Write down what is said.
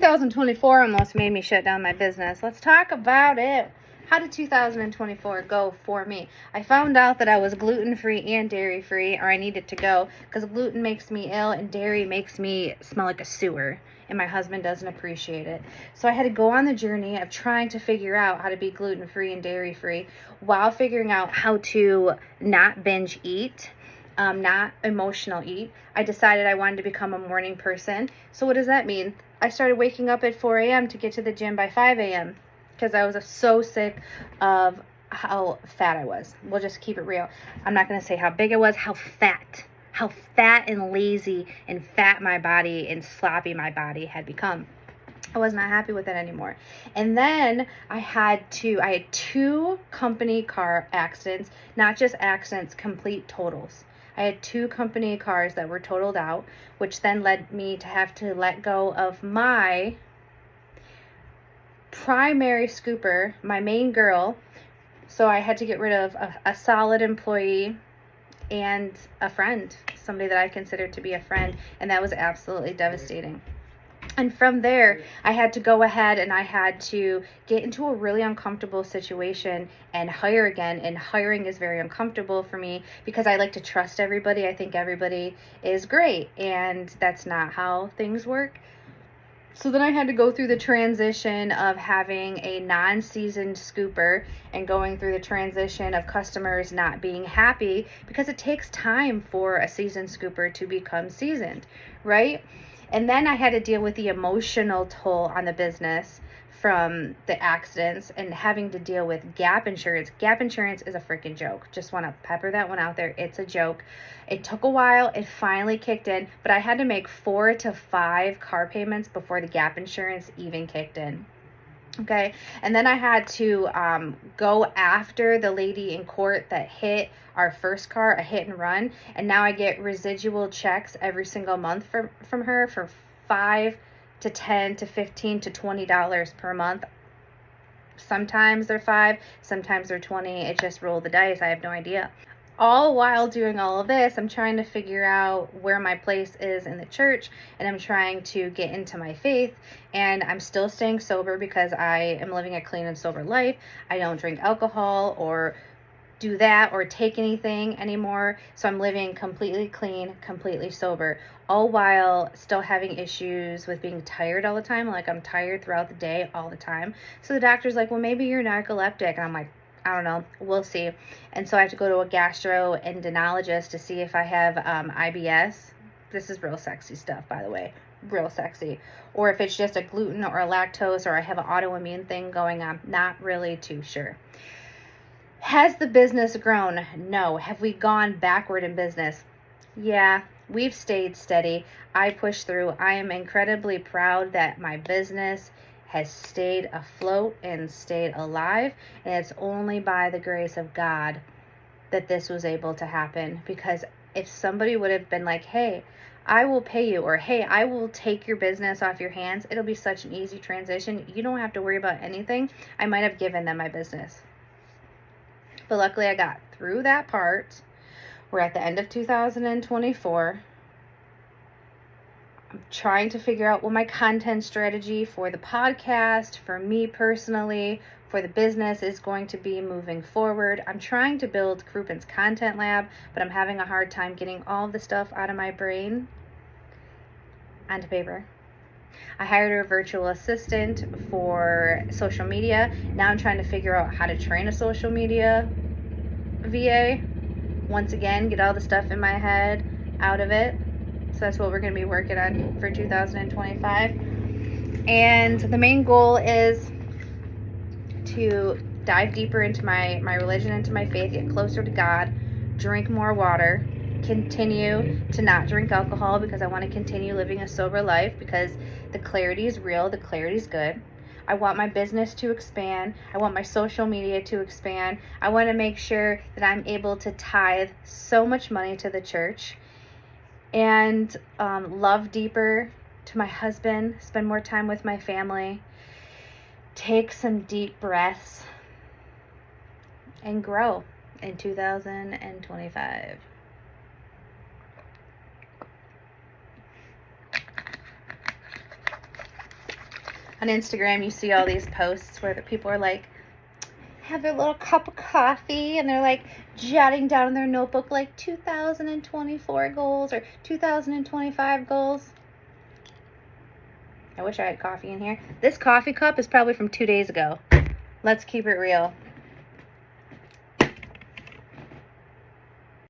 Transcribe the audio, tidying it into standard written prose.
2024 almost made me shut down my business. Let's talk about it. How did 2024 go for me? I found out that I was gluten-free and dairy-free, or I needed to go, because gluten makes me ill and dairy makes me smell like a sewer, and my husband doesn't appreciate it. So I had to go on the journey of trying to figure out how to be gluten-free and dairy-free while figuring out how to not binge eat, not emotional eat. I decided I wanted to become a morning person. So what does that mean? I started waking up at 4 a.m. to get to the gym by 5 a.m. because I was so sick of how fat I was. We'll just keep it real. I'm not going to say how big I was, how fat and lazy and fat my body and sloppy my body had become. I was not happy with it anymore. And then I had 2 company car accidents, not just accidents, complete totals. I had 2 company cars that were totaled out, which then led me to have to let go of my primary scooper, my main girl. So I had to get rid of a solid employee and a friend, somebody that I considered to be a friend, and that was absolutely devastating. And from there, I had to go ahead and I had to get into a really uncomfortable situation and hire again. And hiring is very uncomfortable for me because I like to trust everybody. I think everybody is great, and that's not how things work. So then I had to go through the transition of having a non-seasoned scooper and going through the transition of customers not being happy because it takes time for a seasoned scooper to become seasoned, right? And then I had to deal with the emotional toll on the business from the accidents and having to deal with gap insurance. Gap insurance is a freaking joke. Just want to pepper that one out there. It's a joke. It took a while. It finally kicked in, but I had to make 4 to 5 car payments before the gap insurance even kicked in. Okay, and then I had to go after the lady in court that hit our first car, a hit and run, and now I get residual checks every single month from her for $5 to $10 to $15 to $20 per month. Sometimes they're $5, sometimes they're $20. It just rolled the dice. I have no idea. All while doing all of this, I'm trying to figure out where my place is in the church, and I'm trying to get into my faith, and I'm still staying sober because I am living a clean and sober life. I don't drink alcohol or do that or take anything anymore. So I'm living completely clean, completely sober, all while still having issues with being tired all the time. Like, I'm tired throughout the day all the time. So the doctor's like, well, maybe you're narcoleptic. And I'm like, I don't know. We'll see. And so I have to go to a gastroenterologist to see if I have IBS. This is real sexy stuff, by the way. Real sexy. Or if it's just a gluten or a lactose, or I have an autoimmune thing going on. Not really too sure. Has the business grown? No. Have we gone backward in business? Yeah, we've stayed steady. I pushed through. I am incredibly proud that my business has stayed afloat and stayed alive, and it's only by the grace of God that this was able to happen. Because if somebody would have been like, hey, I will pay you, or hey, I will take your business off your hands, it'll be such an easy transition. You don't have to worry about anything. I might have given them my business. But luckily I got through that part. We're at the end of 2024. I'm trying to figure out what my content strategy for the podcast, for me personally, for the business is going to be moving forward. I'm trying to build Croupen's Content Lab, but I'm having a hard time getting all the stuff out of my brain onto paper. I hired a virtual assistant for social media. Now I'm trying to figure out how to train a social media VA. Once again, get all the stuff in my head out of it. So that's what we're going to be working on for 2025. And the main goal is to dive deeper into my religion, into my faith, get closer to God, drink more water, continue to not drink alcohol because I want to continue living a sober life because the clarity is real, the clarity is good. I want my business to expand. I want my social media to expand. I want to make sure that I'm able to tithe so much money to the church and love deeper to my husband, spend more time with my family, take some deep breaths, and grow in 2025. On Instagram, you see all these posts where the people are like, have their little cup of coffee, and they're like jotting down in their notebook like 2024 goals or 2025 goals. I wish I had coffee in here. This coffee cup is probably from 2 days ago. Let's keep it real.